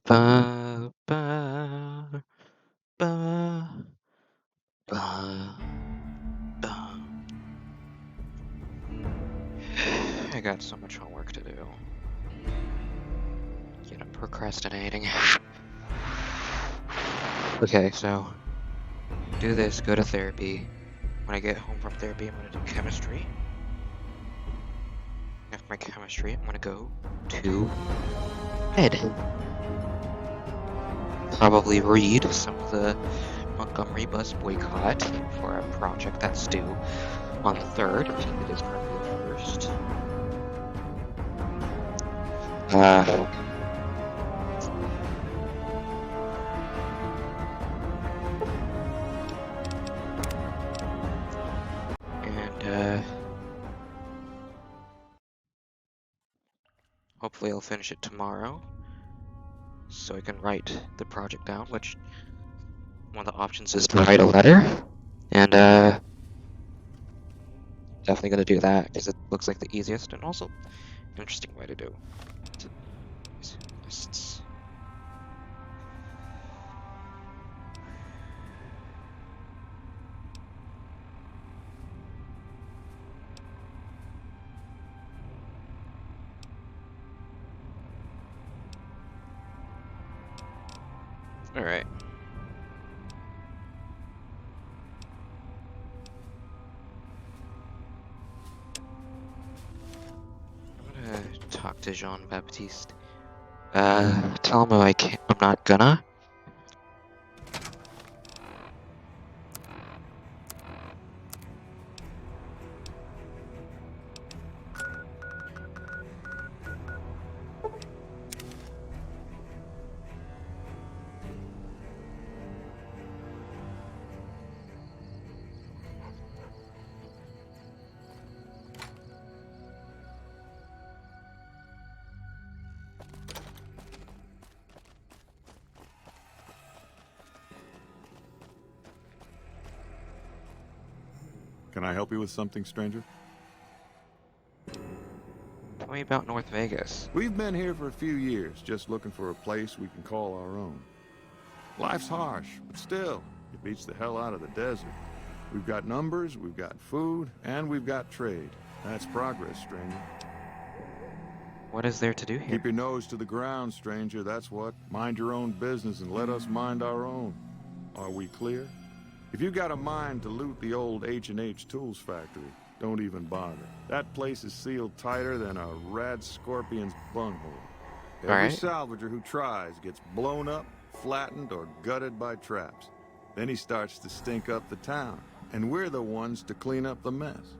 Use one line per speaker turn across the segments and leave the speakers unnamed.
Ba, ba, ba, ba, ba. I got so much homework to do. Yet I'm procrastinating. Okay, so do this, go to therapy. When I get home from therapy, I'm gonna do chemistry. After my chemistry, I'm gonna go to bed. Probably read some of the Montgomery bus boycott for a project that's due on the 3rd. It is currently the 1st. And hopefully I'll finish it tomorrow, so I can write the project down, which one of the options is to write a letter. And definitely gonna do that, because it looks like the easiest and also interesting way to do lists. Alright. I'm gonna talk to Jean-Baptiste. Tell him I'm not gonna.
Can I help you with something, stranger?
Tell me about North Vegas.
We've been here for a few years, just looking for a place we can call our own. Life's harsh, but still, it beats the hell out of the desert. We've got numbers, we've got food, and we've got trade. That's progress, stranger.
What is there to do here?
Keep your nose to the ground, stranger, that's what. Mind your own business and let us mind our own. Are we clear? If you got a mind to loot the old H&H Tools factory, don't even bother. That place is sealed tighter than a rad scorpion's bunghole. Every salvager who tries gets blown up, flattened, or gutted by traps. Then he starts to stink up the town, and we're the ones to clean up the mess.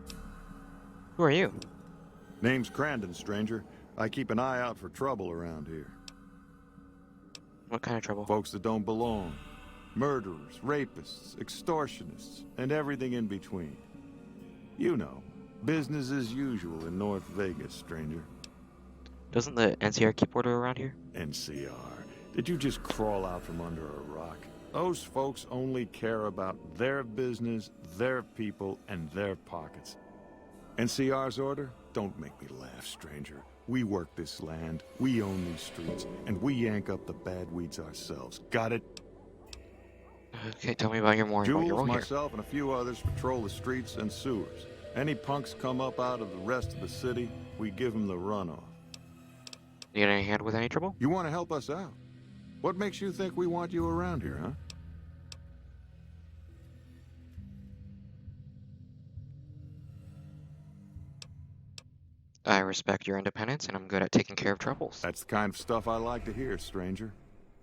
Who are you?
Name's Crandon, stranger. I keep an eye out for trouble around here.
What kind of trouble?
Folks that don't belong. Murderers, rapists, extortionists, and everything in between. You know, business as usual in North Vegas, stranger.
Doesn't the NCR keep order around here?
NCR? Did you just crawl out from under a rock? Those folks only care about their business, their people, and their pockets. NCR's order? Don't make me laugh, stranger. We work this land, we own these streets, and we yank up the bad weeds ourselves. Got it?
Okay, tell me about your role
Jules,
here.
myself, and a few others patrol the streets and sewers. Any punks come up out of the rest of the city, we give them the runoff.
Need any hand with any trouble?
You want to help us out? What makes you think we want you around here, huh?
I respect your independence, and I'm good at taking care of troubles.
That's the kind of stuff I like to hear, stranger.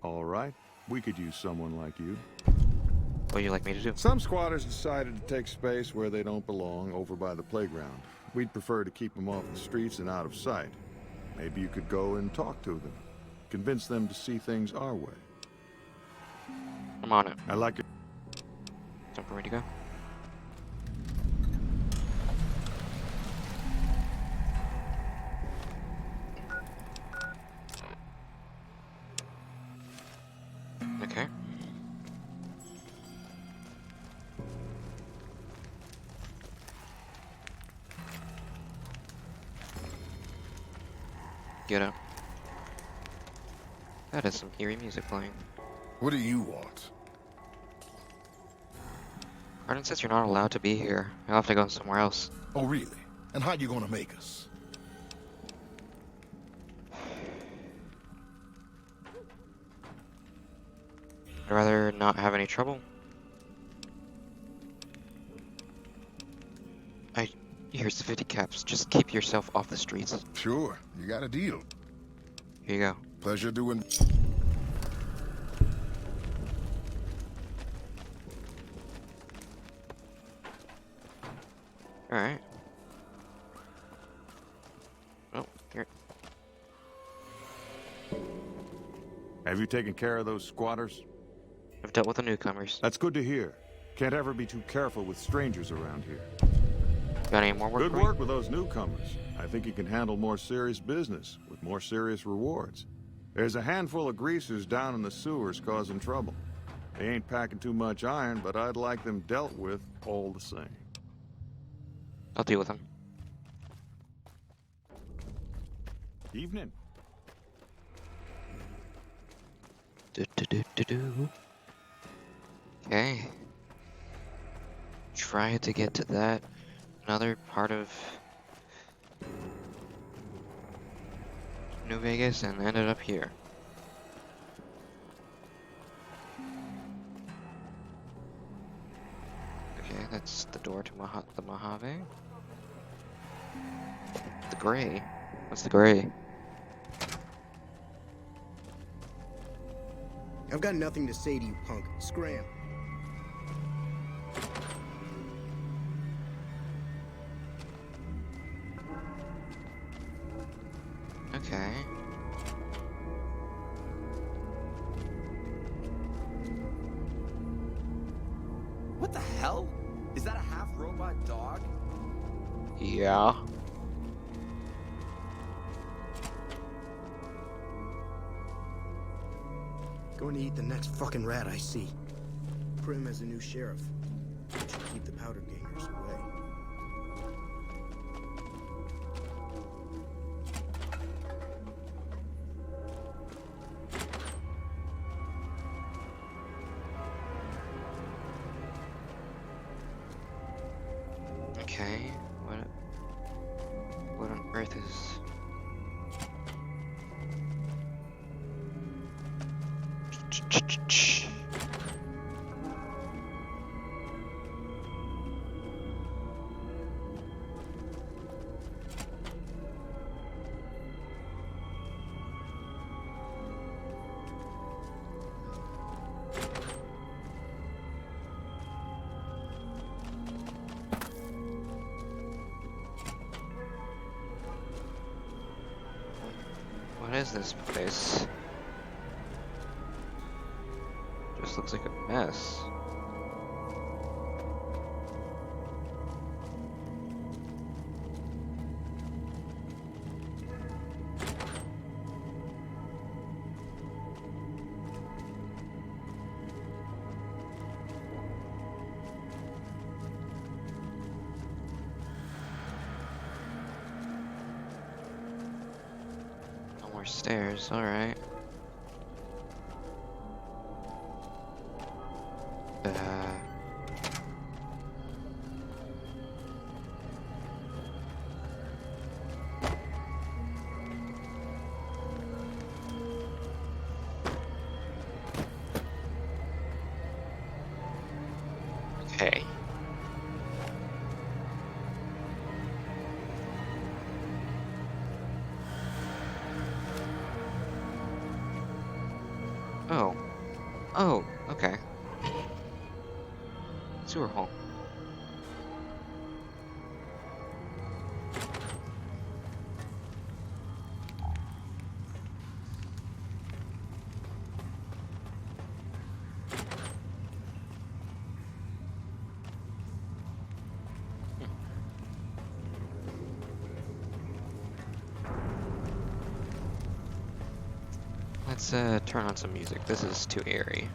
All right, we could use someone like you.
What would you like me to do?
Some squatters decided to take space where they don't belong, over by the playground. We'd prefer to keep them off the streets and out of sight. Maybe you could go and talk to them. Convince them to see things our way.
I'm on it.
I like it.
Time for me to go. Okay. Get up. That is some eerie music playing.
What do you want?
Arden says you're not allowed to be here. You'll have to go somewhere else.
Oh, really? And how you gonna make us?
I'd rather not have any trouble. Here's the 50 caps. Just keep yourself off the streets.
Sure, you got a deal.
Here you go.
Pleasure doing...
Alright. Oh, here.
Have you taken care of those squatters?
I've dealt with the newcomers.
That's good to hear. Can't ever be too careful with strangers around here.
Got any more work
Good
for me?
work with those newcomers. I think you can handle more serious business with more serious rewards. There's a handful of greasers down in the sewers causing trouble. They ain't packing too much iron, but I'd like them dealt with all the same.
I'll deal with them.
Evening.
Okay. Try to get to that. Another part of New Vegas and ended up here. Okay, that's the door to the Mojave. The gray. What's the gray?
I've got nothing to say to you, punk. Scram.
Okay.
What the hell? Is that a half-robot dog?
Yeah.
Going to eat the next fucking rat I see. Prim as a new sheriff. Should keep the powder gangers away.
Okay. What on earth is... What is this place? Just looks like a mess. No more stairs, alright. Okay. Oh. Oh, okay. Sewer hole. Let's turn on some music. This is too eerie.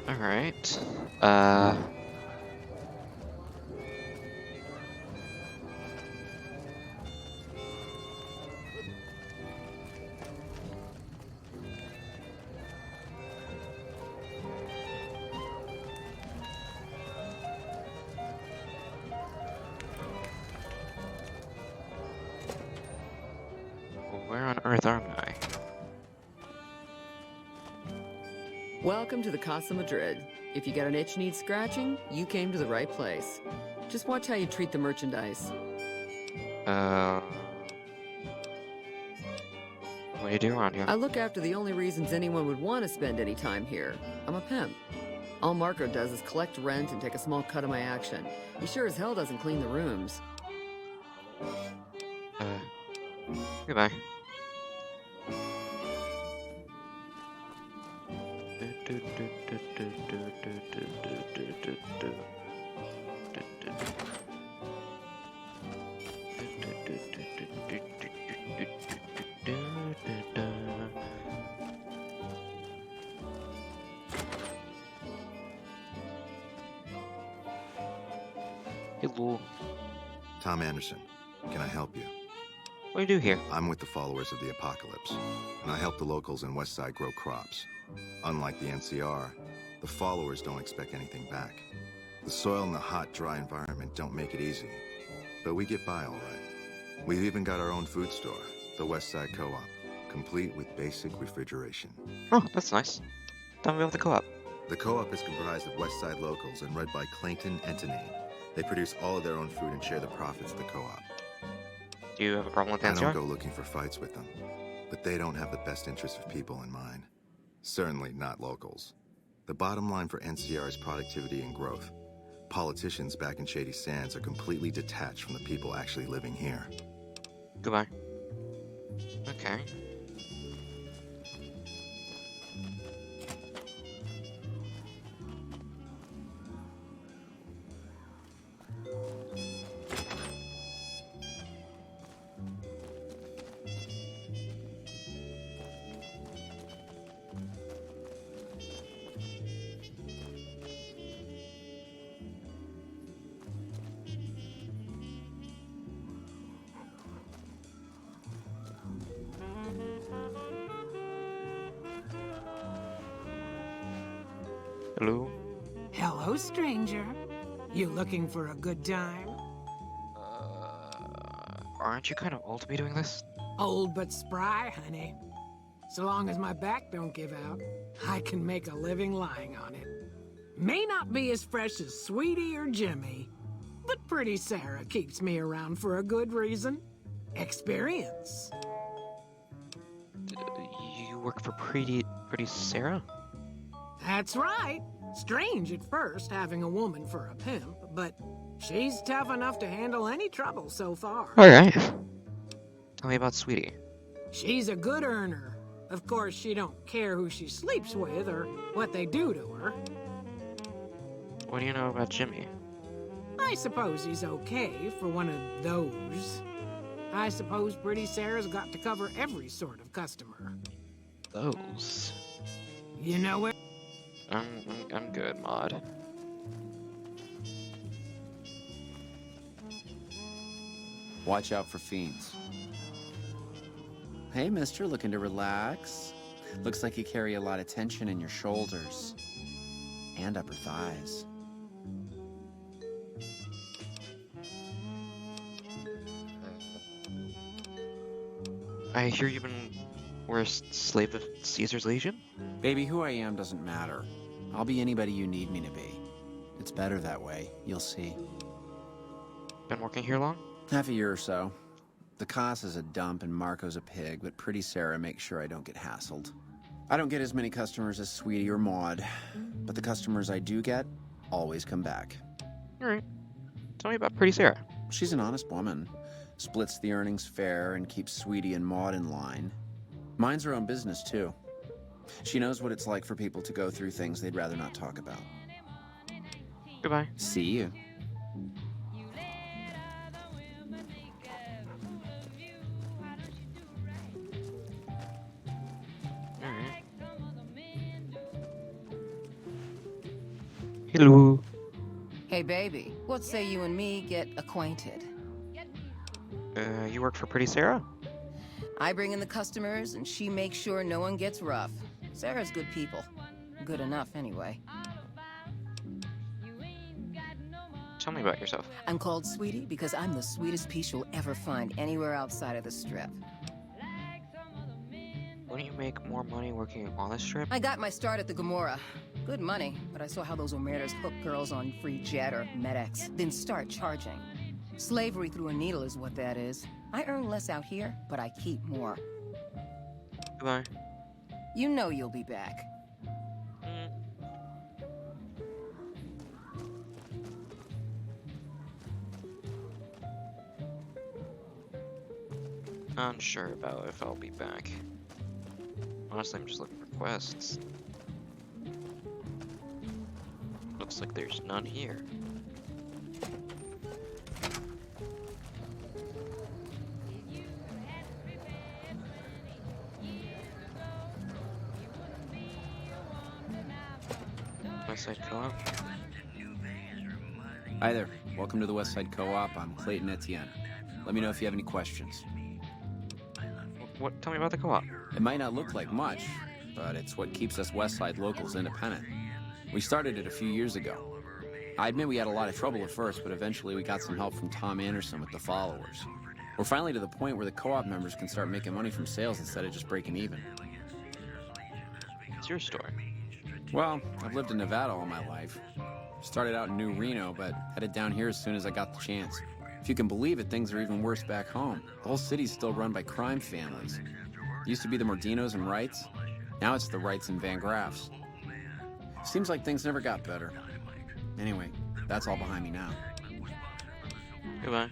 Alright. Where on earth am I?
Welcome to the Casa Madrid. If you got an itch needs scratching, you came to the right place. Just watch how you treat the merchandise.
What do you do around here?
I look after the only reasons anyone would want to spend any time here. I'm a pimp. All Marco does is collect rent and take a small cut of my action. He sure as hell doesn't clean the rooms.
Goodbye. Hello.
Tom Anderson, can I help you?
What do you do here?
I'm with the followers of the apocalypse, and I help the locals in Westside grow crops. Unlike the NCR, the followers don't expect anything back. The soil and the hot, dry environment don't make it easy, but we get by all right. We've even got our own food store, the Westside Co-op, complete with basic refrigeration.
Oh, that's nice. Tell me about the co-op.
The co-op is comprised of Westside locals and run by Clayton and Tanane. They produce all of their own food and share the profits of the co-op.
Do you have a problem with
I don't
NCR?
go looking for fights with them, but they don't have the best interests of people in mind. Certainly not locals. The bottom line for NCR is productivity and growth. Politicians back in Shady Sands are completely detached from the people actually living here.
Goodbye. Okay. Hello?
Hello, stranger. You looking for a good time?
Aren't you kind of old to be doing this?
Old but spry, honey. So long as my back don't give out, I can make a living lying on it. May not be as fresh as Sweetie or Jimmy, but Pretty Sarah keeps me around for a good reason. Experience.
You work for Pretty Sarah?
That's right. Strange at first, having a woman for a pimp, but she's tough enough to handle any trouble so far.
Alright. Tell me about Sweetie.
She's a good earner. Of course, she don't care who she sleeps with or what they do to her.
What do you know about Jimmy?
I suppose he's okay for one of those. I suppose Pretty Sarah's got to cover every sort of customer.
Those.
You know where?
I'm good, Maud.
Watch out for fiends. Hey, mister, looking to relax? Looks like you carry a lot of tension in your shoulders. And upper thighs.
I hear you've been a slave of Caesar's Legion?
Baby, who I am doesn't matter. I'll be anybody you need me to be. It's better that way, you'll see.
Been working here long?
Half a year or so. The Casa's a dump and Marco's a pig, but Pretty Sarah makes sure I don't get hassled. I don't get as many customers as Sweetie or Maud, but the customers I do get always come back.
Alright. Tell me about Pretty Sarah.
She's an honest woman. Splits the earnings fair and keeps Sweetie and Maud in line. Minds her own business, too. She knows what it's like for people to go through things they'd rather not talk about.
Goodbye.
See you.
Alright. Hello.
Hey, baby, what say you and me get acquainted?
You work for Pretty Sarah?
I bring in the customers, and she makes sure no one gets rough. Sarah's good people. Good enough, anyway.
Tell me about yourself.
I'm called Sweetie because I'm the sweetest piece you'll ever find anywhere outside of the Strip.
Wouldn't you make more money working on this strip?
I got my start at the Gomorrah. Good money, but I saw how those Omeras hook girls on free jet or MedX, then start charging. Slavery through a needle is what that is. I earn less out here, but I keep more.
Goodbye.
You know you'll be back.
Unsure about if I'll be back. Honestly, I'm just looking for quests. Looks like there's none here. Westside Co-op?
Hi there. Welcome to the Westside Co-op. I'm Clayton Etienne. Let me know if you have any questions.
What? Tell me about the co-op.
It might not look like much, but it's what keeps us Westside locals independent. We started it a few years ago. I admit we had a lot of trouble at first, but eventually we got some help from Tom Anderson with the followers. We're finally to the point where the co-op members can start making money from sales instead of just breaking even.
It's your story.
Well, I've lived in Nevada all my life. Started out in New Reno, but headed down here as soon as I got the chance. If you can believe it, things are even worse back home. The whole city's still run by crime families. It used to be the Mordinos and Wrights. Now it's the Wrights and Van Graffs. Seems like things never got better. Anyway, that's all behind me now.
Goodbye.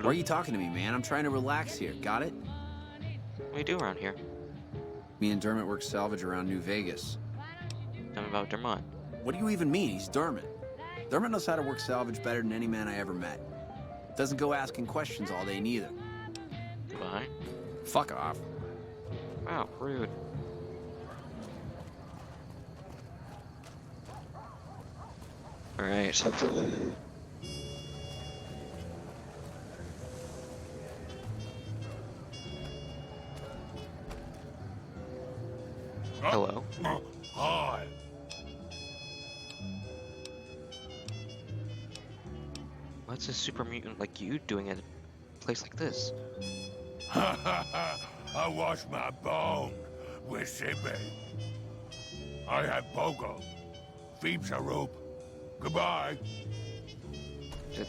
Why are you talking to me, man? I'm trying to relax here. Got it?
What do you do around here?
Me and Dermot work salvage around New Vegas.
Tell me about Dermot.
What do you even mean? He's Dermot. Dermot knows how to work salvage better than any man I ever met. Doesn't go asking questions all day neither.
Goodbye.
Fuck off.
Wow, rude. Alright. Hello.
Hi.
What's a super mutant like you doing at a place like this?
I wash my bone with Sibbe. I have Pogo. Phoebes a rope. Goodbye.
Did-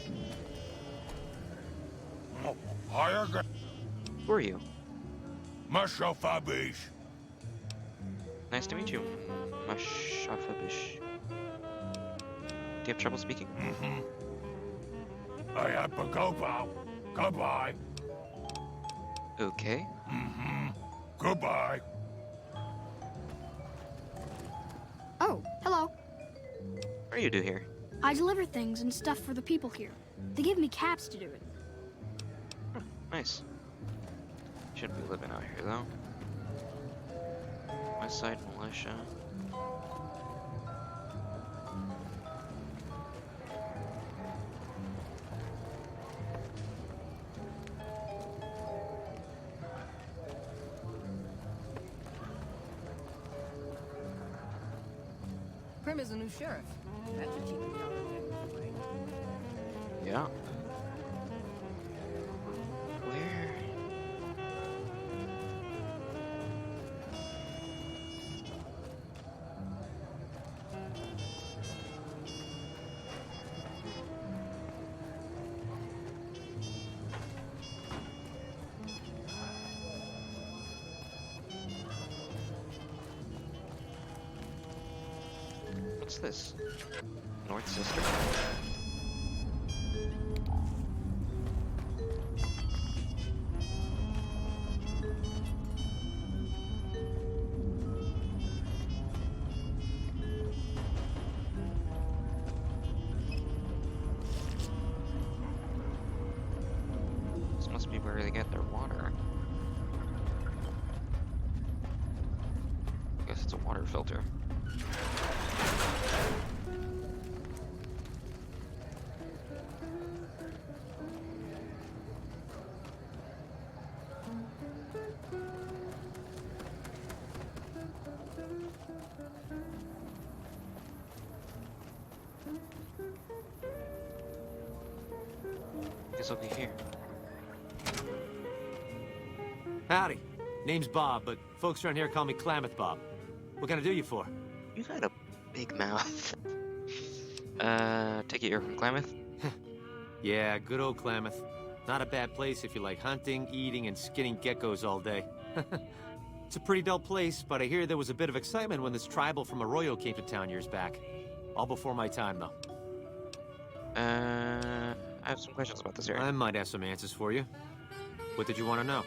Higher
Who are you?
Marshal Fabish.
Nice to meet you, Mashafabish. Do you have trouble speaking?
I have Pogo. Goodbye.
Okay.
Goodbye.
Oh, hello.
What do you do here?
I deliver things and stuff for the people here. They give me caps to do it.
Nice. Shouldn't be living out here though. West Side Militia.
Prim is a new sheriff. That should keep him out of it.
Yeah. Where? What's this? North Sister? must be where they get their water. I guess it's a water filter. Guess I'll be here.
Howdy. Name's Bob, but folks around here call me Klamath Bob. What can I do you for?
You got a big mouth. Take it you're from Klamath?
Yeah, good old Klamath. Not a bad place if you like hunting, eating, and skinning geckos all day. It's a pretty dull place, but I hear there was a bit of excitement when this tribal from Arroyo came to town years back. All before my time, though.
I have some questions about this area.
I might have some answers for you. What did you want to know?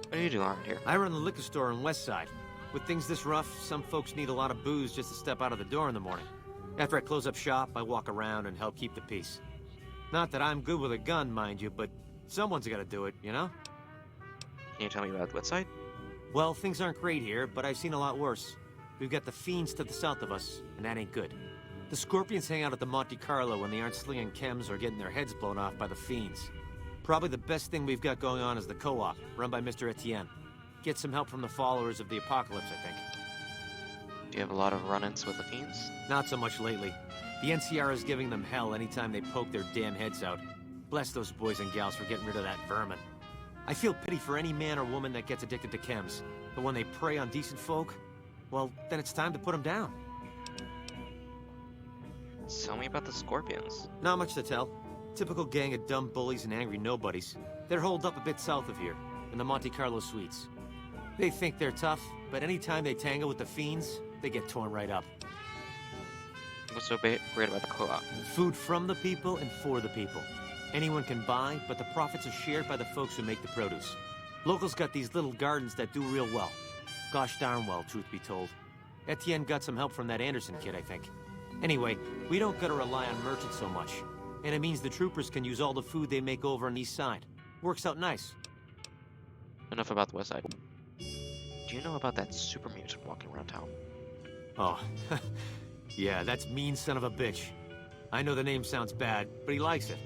What do you do around here?
I run the liquor store on West Side. With things this rough, some folks need a lot of booze just to step out of the door in the morning. After I close up shop, I walk around and help keep the peace. Not that I'm good with a gun, mind you, but someone's got to do it, you know?
Can you tell me about the west side?
Well, things aren't great here, but I've seen a lot worse. We've got the fiends to the south of us, and that ain't good. The Scorpions hang out at the Monte Carlo when they aren't slinging chems or getting their heads blown off by the fiends. Probably the best thing we've got going on is the co-op, run by Mr. Etienne. Get some help from the followers of the apocalypse, I think.
Do you have a lot of run-ins with the fiends?
Not so much lately. The NCR is giving them hell anytime they poke their damn heads out. Bless those boys and gals for getting rid of that vermin. I feel pity for any man or woman that gets addicted to chems, but when they prey on decent folk, well, then it's time to put them down.
Tell me about the Scorpions.
Not much to tell. Typical gang of dumb bullies and angry nobodies. They're holed up a bit south of here, in the Monte Carlo suites. They think they're tough, but anytime they tangle with the fiends, they get torn right up.
What's so great about the co-op?
Food from the people and for the people. Anyone can buy, but the profits are shared by the folks who make the produce. Locals got these little gardens that do real well. Gosh darn well, truth be told. Etienne got some help from that Anderson kid, I think. Anyway, we don't gotta rely on merchants so much. And it means the troopers can use all the food they make over on the east side. Works out nice.
Enough about the west side. Do you know about that super mutant walking around town?
Oh, yeah, that's mean son of a bitch. I know the name sounds bad, but he likes it.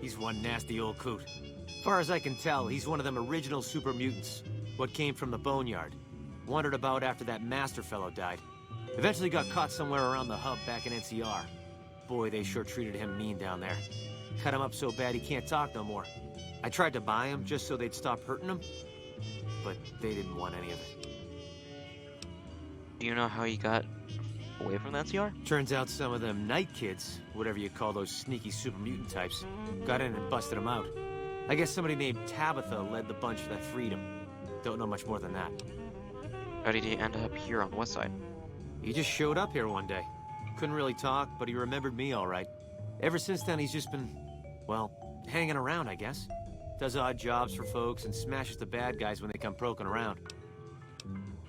He's one nasty old coot. Far as I can tell, he's one of them original super mutants. What came from the boneyard. Wandered about after that master fellow died. Eventually got caught somewhere around the hub back in NCR. Boy, they sure treated him mean down there. Cut him up so bad he can't talk no more. I tried to buy him just so they'd stop hurting him, but they didn't want any of it.
Do you know how he got away from the NCR?
Turns out some of them night kids, whatever you call those sneaky super mutant types, got in and busted him out. I guess somebody named Tabitha led the bunch that freed him. Don't know much more than that.
How did he end up here on the west side?
He just showed up here one day. Couldn't really talk, but he remembered me all right. Ever since then, he's just been, well, hanging around, I guess. Does odd jobs for folks and smashes the bad guys when they come poking around.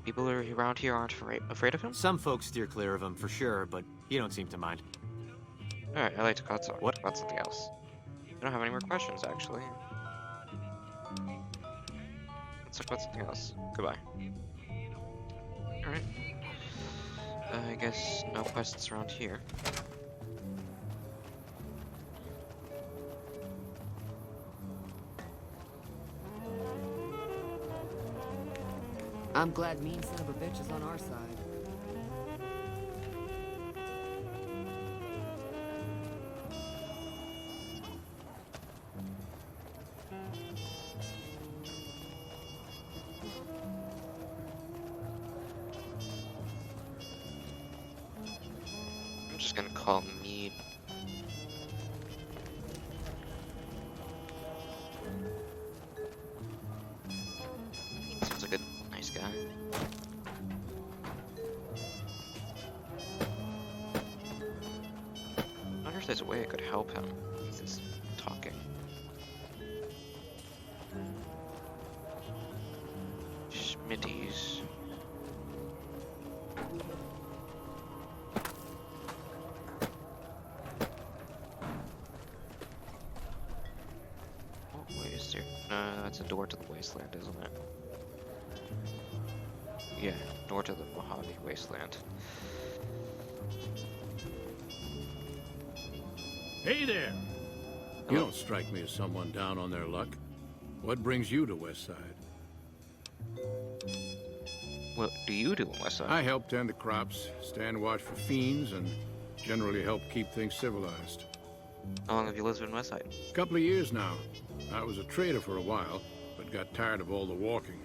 People around here aren't afraid of him?
Some folks steer clear of him, for sure, but he don't seem to mind.
Alright, I'd like to talk
What?
about something else. I don't have any more questions, actually. Let's talk about something else. Goodbye. Alright. I guess no questions around here.
I'm glad mean son of a bitch is on our side.
I'm just gonna call me. Seems like a nice guy. I wonder if there's a way I could help him. He's just talking. Schmitty's. Oh, wait, is there? door to the wasteland, isn't it? Yeah, door to the Mojave wasteland.
Hey there!
Hello.
You don't strike me as someone down on their luck. What brings you to Westside?
What do you do on Westside?
I help tend the crops, stand watch for fiends, and generally help keep things civilized.
How long have you lived in Westside?
A couple of years now. I was a trader for a while, but got tired of all the walking.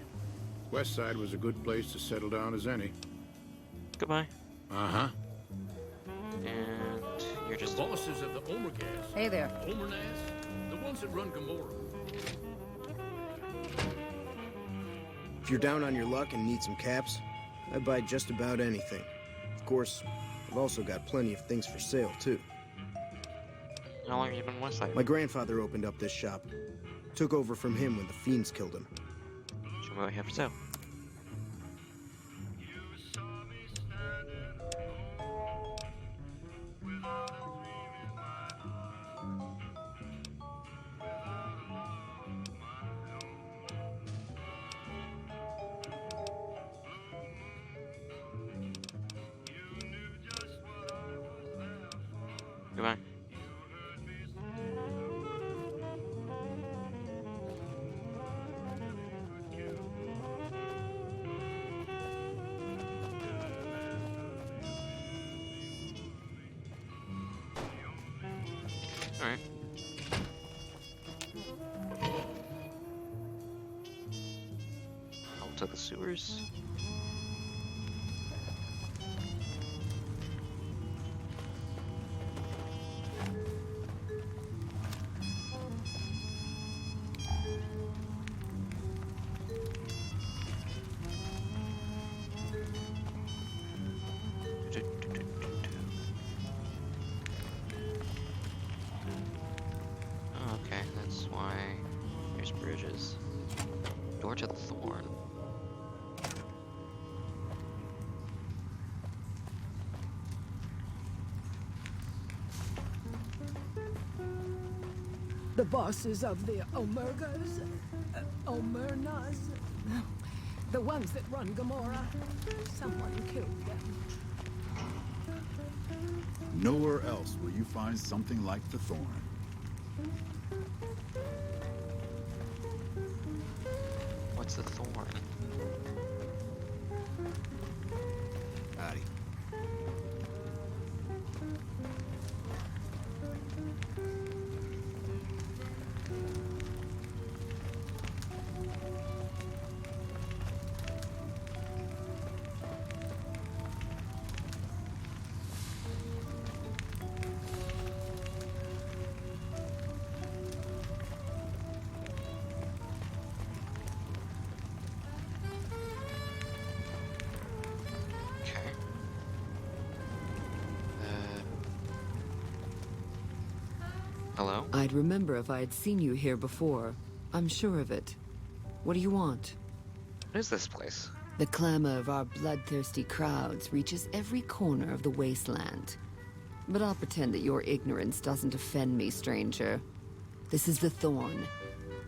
Westside was a good place to settle down as any.
Goodbye.
Uh-huh.
And you're just...
Bosses of the Omergas.
Hey there.
Omernas? The ones that run Gamora.
If you're down on your luck and need some caps, I buy just about anything. Of course, I've also got plenty of things for sale, too.
How long have you been in Westside?
My grandfather opened up this shop. Took over from him when the fiends killed him.
Show me what you have for sale. Goodbye. Alright. Out to the sewers. Okay, that's why there's bridges. Door to the Thorn.
The bosses of the Omergas? Omernas? The ones that run Gamora? Someone killed them.
Nowhere else will you find something like the Thorn.
What's the Thorn?
Howdy.
Okay. Hello?
I'd remember if I had seen you here before. I'm sure of it. What do you want?
What is this place?
The clamor of our bloodthirsty crowds reaches every corner of the wasteland. But I'll pretend that your ignorance doesn't offend me, stranger. This is the Thorn.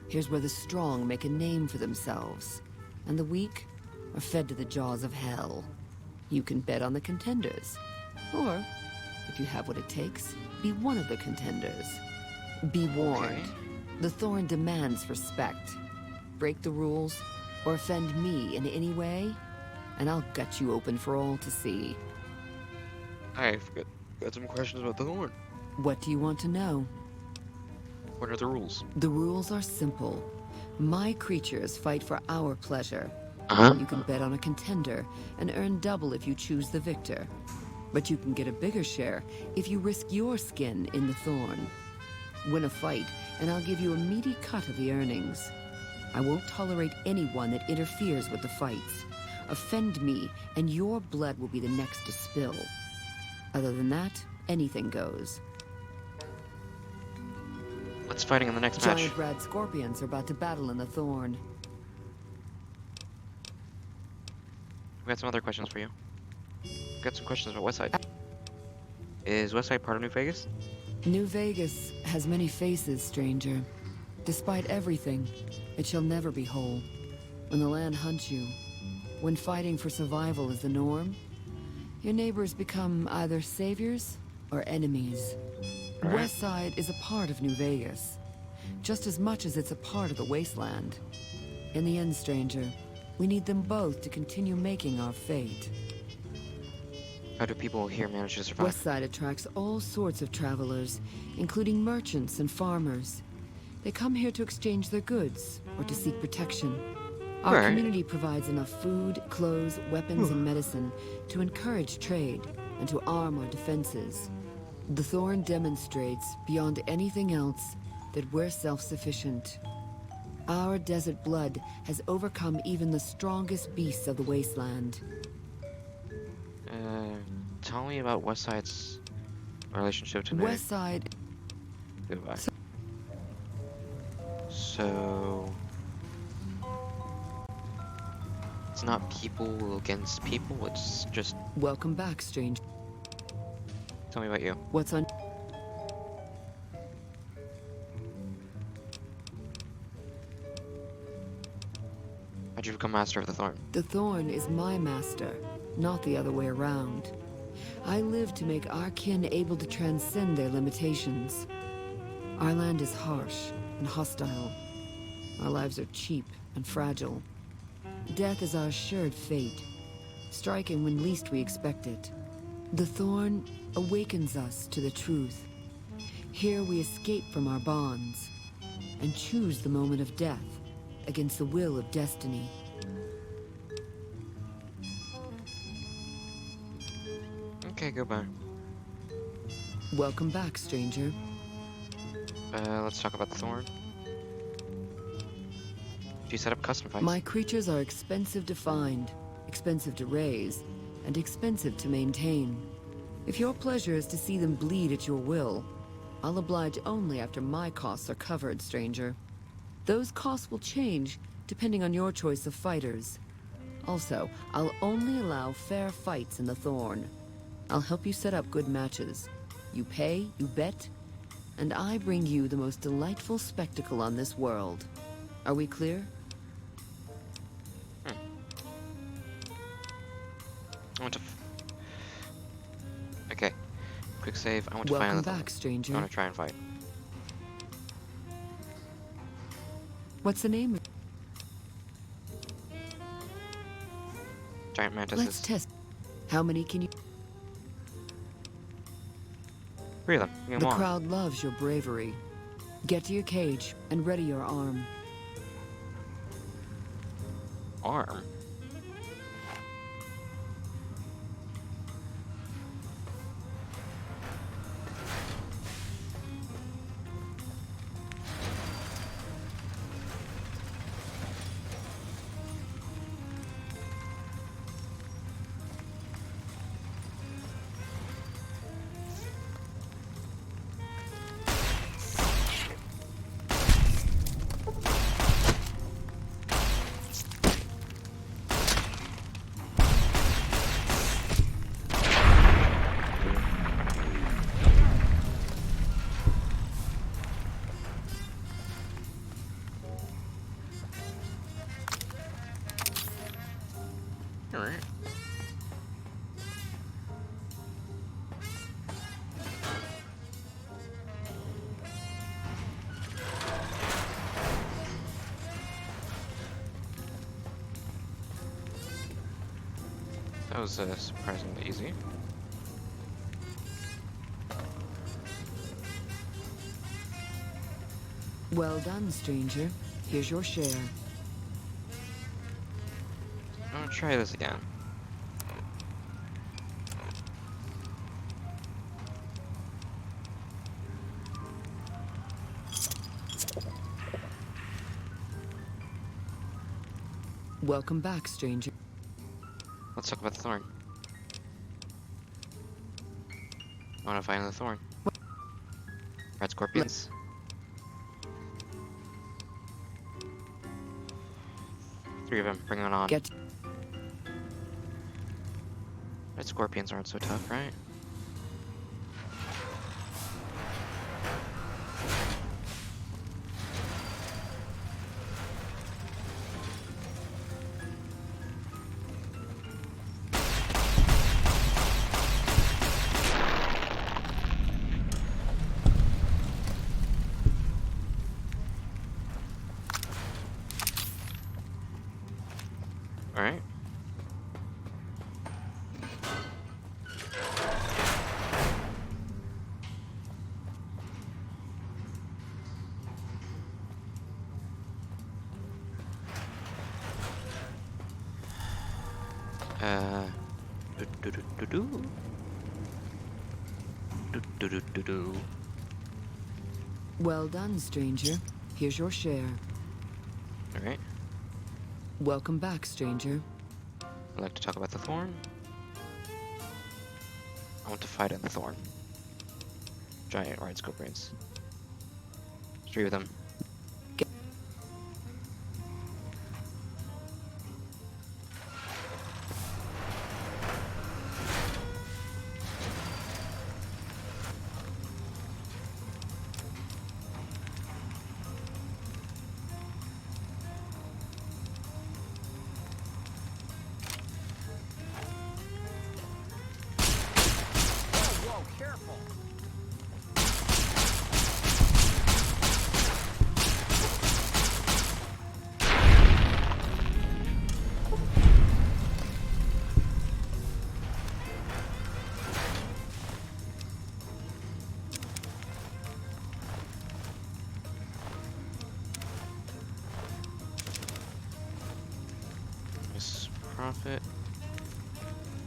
Here's where the strong make a name for themselves, and the weak are fed to the jaws of hell. You can bet on the contenders. Or, if you have what it takes, be one of the contenders. Be warned.
Okay.
The Thorn demands respect. Break the rules, or offend me in any way, and I'll gut you open for all to see.
I've got some questions about the Thorn.
What do you want to know?
What are the rules?
The rules are simple. My creatures fight for our pleasure.
Uh-huh.
You can bet on a contender and earn double if you choose the victor. But you can get a bigger share if you risk your skin in the Thorn. Win a fight, and I'll give you a meaty cut of the earnings. I won't tolerate anyone that interferes with the fights. Offend me, and your blood will be the next to spill. Other than that, anything goes.
What's fighting in the next match?
Giant red scorpions are about to battle in the Thorn.
We got some other questions for you. We got some questions about Westside. Is Westside part of New Vegas?
New Vegas has many faces, stranger. Despite everything, It shall never be whole. When the land hunts you, when fighting for survival is the norm, your neighbors become either saviors or enemies. Westside is a part of New Vegas, just as much as it's a part of the wasteland. In the end, stranger, we need them both to continue making our fate.
How do people here manage to survive?
Westside attracts all sorts of travelers, including merchants and farmers. They come here to exchange their goods or to seek protection. Our community provides enough food, clothes, weapons, and medicine to encourage trade and to arm our defenses. The Thorn demonstrates, beyond anything else, that we're self-sufficient. Our desert blood has overcome even the strongest beasts of the wasteland.
Tell me about Westside's relationship to
Westside.
Goodbye. So it's not people against people, it's just...
Welcome back, stranger.
Tell me about you.
What's on...
How'd you become master of the Thorn?
The Thorn is my master, not the other way around. I live to make our kin able to transcend their limitations. Our land is harsh and hostile. Our lives are cheap and fragile. Death is our assured fate, striking when least we expect it. The Thorn awakens us to the truth. Here we escape from our bonds and choose the moment of death against the will of destiny.
Okay, goodbye.
Welcome back, stranger.
Let's talk about the Thorn. Do you set up custom fights?
My creatures are expensive to find, expensive to raise, and expensive to maintain. If your pleasure is to see them bleed at your will, I'll oblige only after my costs are covered, stranger. Those costs will change depending on your choice of fighters. Also, I'll only allow fair fights in the Thorn. I'll help you set up good matches. You pay, you bet, and I bring you the most delightful spectacle on this world. Are we clear?
I want to... Okay. Quick save. I want to find
Welcome
the
back, stranger.
I want to try and fight.
What's the name?
Giant mantis.
Let's test. How many can you...
3 of them. Bring
The
them on.
crowd loves your bravery. Get to your cage and ready your arm.
Arm? Alright. That was surprisingly easy.
Well done, stranger. Here's your share.
I'm gonna try this again.
Welcome back, stranger.
Let's talk about the Thorn. I want to find the Thorn. Red scorpions. Three of them. Bring it on.
Get.
Red scorpions aren't so tough, right? Do-do-do-do. Do-do-do-do-do.
Well done, stranger. Here's your share.
Alright.
Welcome back, stranger.
I'd like to talk about the Thorn. I want to fight in the Thorn. Giant orange scorpions. 3 of them. Profit.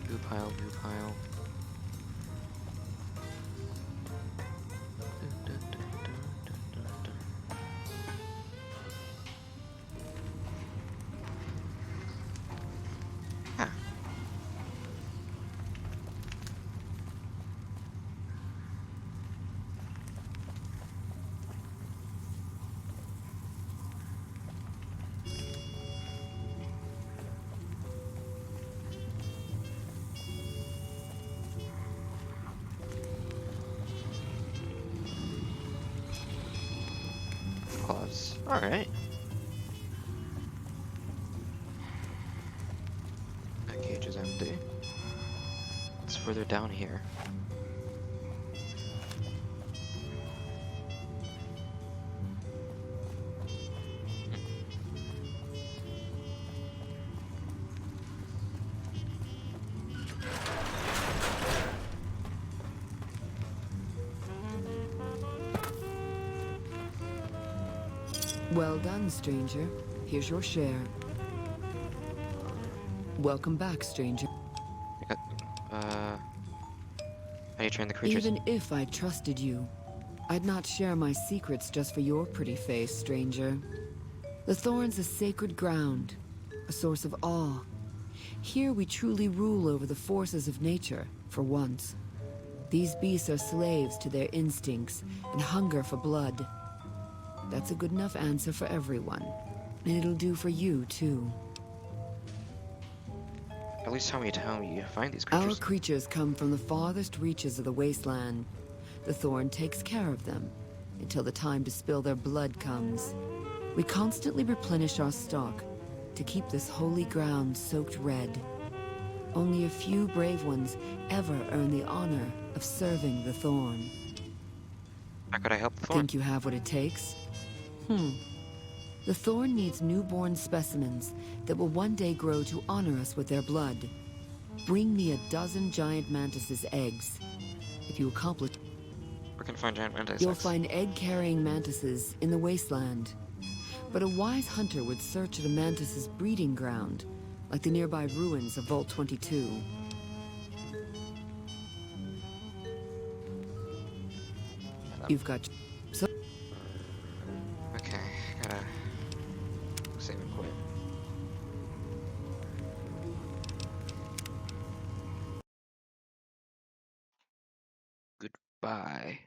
Blue pile, blue pile. Ah. Claws. Alright. That cage is empty. It's further down here.
Well done, stranger. Here's your share. Welcome back, stranger.
How do you train the creatures?
Even if I trusted you, I'd not share my secrets just for your pretty face, stranger. The Thorn's a sacred ground, a source of awe. Here we truly rule over the forces of nature, for once. These beasts are slaves to their instincts and hunger for blood. That's a good enough answer for everyone. And it'll do for you, too.
At least tell me how you find these
Our
creatures.
creatures come from the farthest reaches of the wasteland. The Thorn takes care of them, until the time to spill their blood comes. We constantly replenish our stock, to keep this holy ground soaked red. Only a few brave ones ever earn the honor of serving the Thorn.
How could I help the Thorn?
Think you have what it takes? The Thorn needs newborn specimens that will one day grow to honor us with their blood. Bring me a dozen giant mantis's eggs. If you accomplish,
Where can I find giant mantis?
you'll find egg-carrying mantises in the wasteland. But a wise hunter would search at a mantis's breeding ground, like the nearby ruins of Vault 22. You've got...
Okay, gotta save and quit. Goodbye.